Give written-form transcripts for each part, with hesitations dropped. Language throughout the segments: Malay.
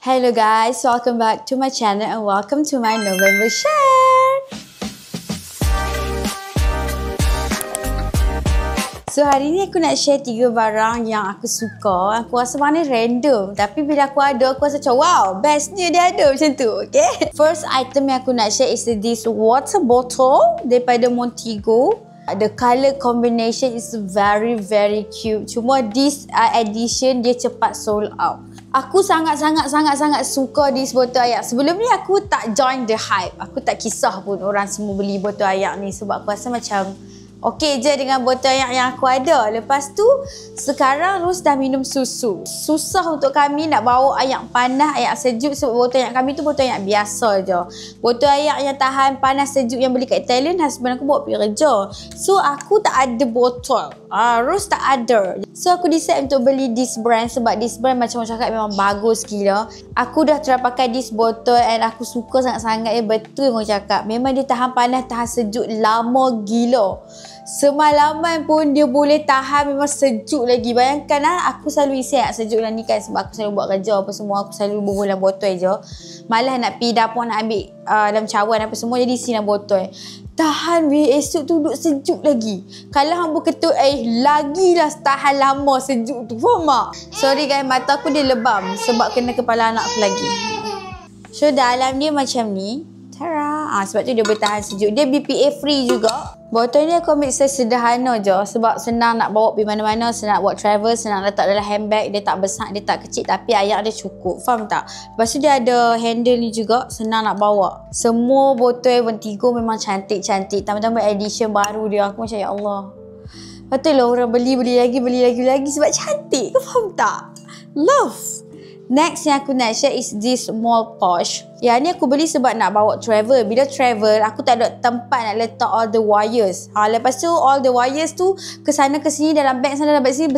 Hello guys, welcome back to my channel and welcome to my November share. So hari ni aku nak share 3 barang yang aku suka. Aku rasa mana random, tapi bila aku ada aku rasa macam wow, bestnya dia ada macam tu. Okay, first item yang aku nak share is this water bottle daripada Montego. The color combination is very cute. Cuma this edition dia cepat sold out. Aku sangat suka this botol ayak. Sebelum ni aku tak join the hype. Aku tak kisah pun orang semua beli botol ayak ni sebab aku rasa macam okey je dengan botol ayak yang aku ada. Lepas tu sekarang Ros dah minum susu. Susah untuk kami nak bawa ayak panas, ayak sejuk sebab botol ayak kami tu botol ayak biasa je. Botol ayak yang tahan panas sejuk yang beli kat Thailand, husband aku bawa pergi kerja. So aku tak ada botol. Ros tak ada. So aku decide untuk beli this brand sebab this brand macam orang cakap memang bagus gila. Aku dah try pakai this botol and aku suka sangat-sangat. Betul orang cakap. Memang dia tahan panas, tahan sejuk lama gila. Semalaman pun dia boleh tahan, memang sejuk lagi. Bayangkan aku selalu isi air sejuk lah ni kan sebab aku selalu buat kerja apa semua. Aku selalu bubuh dalam botol je. Malah nak pergi dapur nak ambil dalam cawan apa semua, jadi isi dalam botol. Tahan weh, esok tu duduk sejuk lagi. Kalau hamba ketuk lagilah tahan lama sejuk tu. Faham tak? Sorry guys, mata aku dia lebam sebab kena kepala anak aku lagi. So dalam dia macam ni. Tara. Sebab tu dia bertahan sejuk. Dia BPA free juga. Botol ni aku ambil sederhana je sebab senang nak bawa pergi mana-mana, senang nak buat travel, senang letak dalam handbag. Dia tak besar, dia tak kecil tapi ayak dia cukup. Faham tak? Lepas tu dia ada handle ni juga, senang nak bawa. Semua botol Montego memang cantik-cantik. Tambah-tambah edition baru dia. Aku macam ya Allah. Betul lah orang beli lagi sebab cantik. Kau faham tak? Love. Next yang aku nak share is this small pouch. Yang ni aku beli sebab nak bawa travel. Bila travel, aku tak ada tempat nak letak all the wires. Lepas tu all the wires tu kesana kesini dalam beg sana dalam beg sini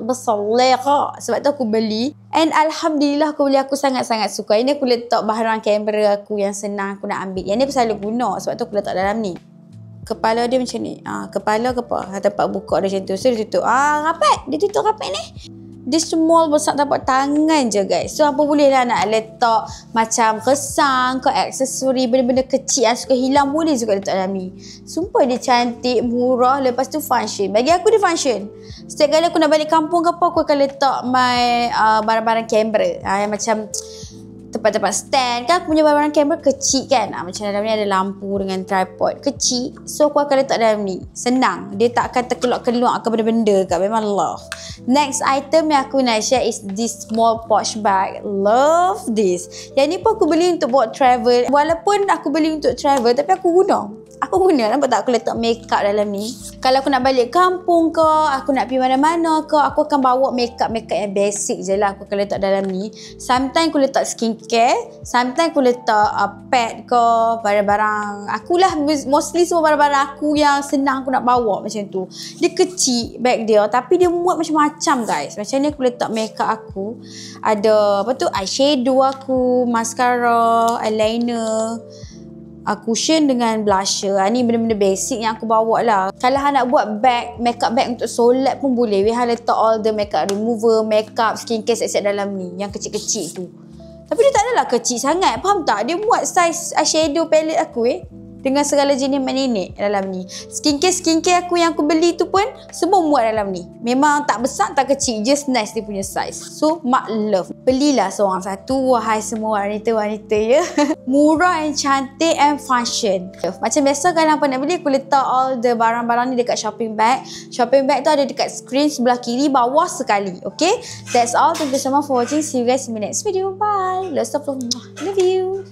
berselera. Sebab tu aku beli. And Alhamdulillah aku beli, aku sangat-sangat suka. Ini aku letak baharan kamera aku yang senang aku nak ambil. Yang ni aku selalu guna sebab tu aku letak dalam ni. Kepala dia macam ni. Kepala ke apa? Tempat buka dia macam tu. So dia tutup. Rapat. Dia tutup rapat ni. Dia small besar tapak tangan je guys. So apa boleh lah nak letak macam kesang ke aksesori, benda-benda kecil yang suka hilang boleh juga letak dalam ni. Sumpah dia cantik, murah, lepas tu function. Bagi aku dia function. Setiap kali aku nak balik kampung ke apa, aku akan letak my barang-barang kamera. Yang macam tempat-tempat stand kan, aku punya barang kamera kecil kan. Macam dalam ni ada lampu dengan tripod kecil. So aku akan letak dalam ni. Senang. Dia tak akan terkeluar-keluar ke benda-benda kat. Memang love. Next item yang aku nak share is this small pouch bag. Love this. Yang ni pun aku beli untuk buat travel. Walaupun aku beli untuk travel tapi aku guna. Nampak tak aku letak makeup dalam ni. Kalau aku nak balik kampung ke, aku nak pergi mana-mana ke, aku akan bawa makeup yang basic je lah. Aku akan letak dalam ni. Sometimes aku letak skincare, sometimes aku letak pad ke, barang-barang akulah. Mostly semua barang-barang aku yang senang aku nak bawa macam tu. Dia kecil bag dia tapi dia muat macam-macam guys. Macam ni aku letak makeup aku. Ada apa tu, eyeshadow aku, mascara, eyeliner, cushion dengan blusher. Ni benda-benda basic yang aku bawa lah. Kalau nak buat bag, makeup bag untuk solat pun boleh. We letak all the makeup remover, makeup, skincare set dalam ni. Yang kecil-kecil tu. Tapi dia tak adalah kecil sangat. Faham tak? Dia muat size eyeshadow palette aku dengan segala jenis nenek dalam ni. Skincare aku yang aku beli tu pun semua muat dalam ni. Memang tak besar tak kecil, just nice dia punya size. So mak love. Belilah seorang satu wahai semua wanita-wanita ya. Murah and cantik and function. Macam biasa kalau apa nak beli, aku letak all the barang-barang ni dekat shopping bag. Shopping bag tu ada dekat screen sebelah kiri bawah sekali. Okay, that's all. Thank you so much for watching. See you guys in the next video. Bye. Love you.